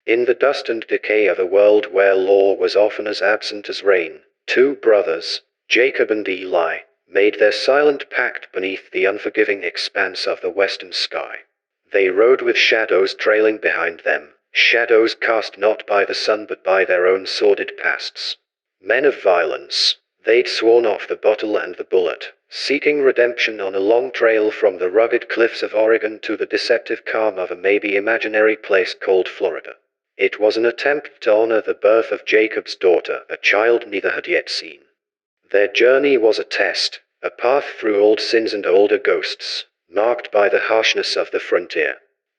In the dust and decay of a world where law was often as absent as rain, two brothers, Jacob and Eli, made their silent pact beneath the unforgiving expanse of the western sky. They rode with shadows trailing behind them, shadows cast not by the sun but by their own sordid pasts. Men of violence, they'd sworn off the bottle and the bullet, seeking redemption on a long trail from the rugged cliffs of Oregon to the deceptive calm of a maybe imaginary place called Florida. It was an attempt to honor the birth of Jacob's daughter, a child neither had yet seen. Their journey was a test, a path through old sins and older ghosts, marked by the harshness of the frontier.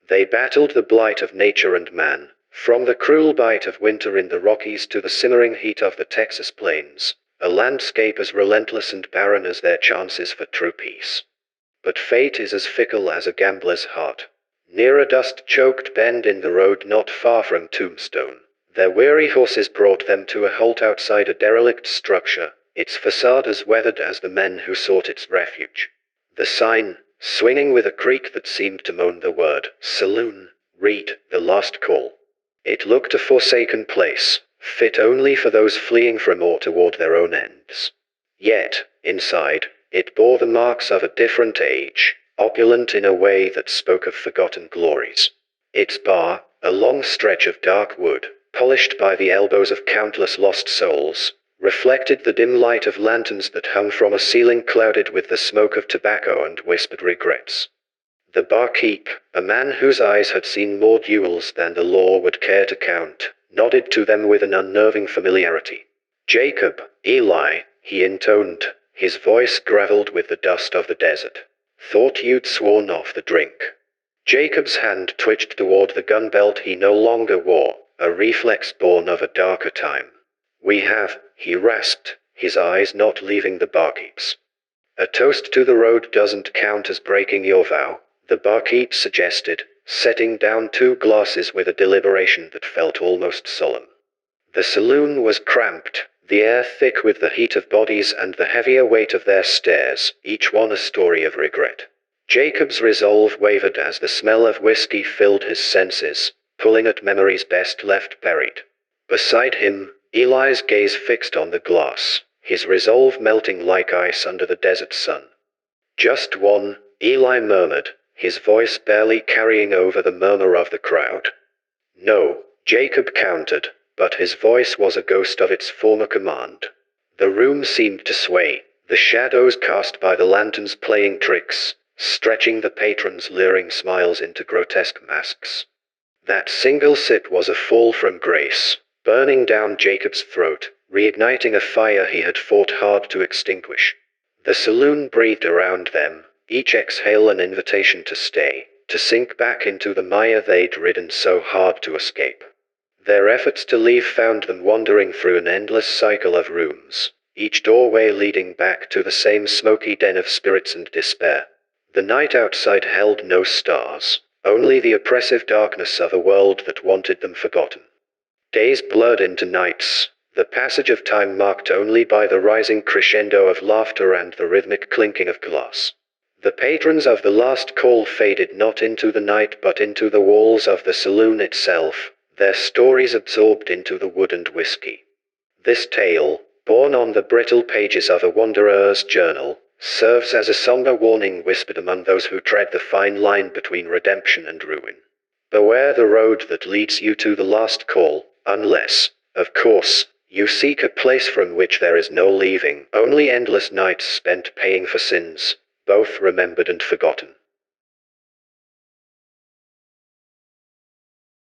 They battled the blight of nature and man, from the cruel bite of winter in the Rockies to the simmering heat of the Texas plains, a landscape as relentless and barren as their chances for true peace. But fate is as fickle as a gambler's heart. Near a dust-choked bend in the road not far from Tombstone, their weary horses brought them to a halt outside a derelict structure, its facade as weathered as the men who sought its refuge. The sign, swinging with a creak that seemed to moan the word, "Saloon," read, "The Last Call." It looked a forsaken place, fit only for those fleeing from or toward their own ends. Yet, inside, it bore the marks of a different age, opulent in a way that spoke of forgotten glories. Its bar, a long stretch of dark wood, polished by the elbows of countless lost souls, reflected the dim light of lanterns that hung from a ceiling clouded with the smoke of tobacco and whispered regrets. The barkeep, a man whose eyes had seen more duels than the law would care to count, nodded to them with an unnerving familiarity. "Jacob, Eli," he intoned, his voice graveled with the dust of the desert. "Thought you'd sworn off the drink." Jacob's hand twitched toward the gun belt he no longer wore, a reflex born of a darker time. "We have," he rasped, his eyes not leaving the barkeep's. "A toast to the road doesn't count as breaking your vow," the barkeep suggested, setting down two glasses with a deliberation that felt almost solemn. The saloon was cramped, the air thick with the heat of bodies and the heavier weight of their stares, each one a story of regret. Jacob's resolve wavered as the smell of whiskey filled his senses, pulling at memories best left buried. Beside him, Eli's gaze fixed on the glass, his resolve melting like ice under the desert sun. "Just one," Eli murmured, his voice barely carrying over the murmur of the crowd. "No," Jacob countered, but his voice was a ghost of its former command. The room seemed to sway, the shadows cast by the lanterns playing tricks, stretching the patrons' leering smiles into grotesque masks. That single sip was a fall from grace, burning down Jacob's throat, reigniting a fire he had fought hard to extinguish. The saloon breathed around them, each exhale an invitation to stay, to sink back into the mire they'd ridden so hard to escape. Their efforts to leave found them wandering through an endless cycle of rooms, each doorway leading back to the same smoky den of spirits and despair. The night outside held no stars, only the oppressive darkness of a world that wanted them forgotten. Days blurred into nights, the passage of time marked only by the rising crescendo of laughter and the rhythmic clinking of glass. The patrons of the last call faded not into the night but into the walls of the saloon itself, their stories absorbed into the wood and whiskey. This tale, born on the brittle pages of a wanderer's journal, serves as a somber warning whispered among those who tread the fine line between redemption and ruin. Beware the road that leads you to the last call, unless, of course, you seek a place from which there is no leaving, only endless nights spent paying for sins, both remembered and forgotten.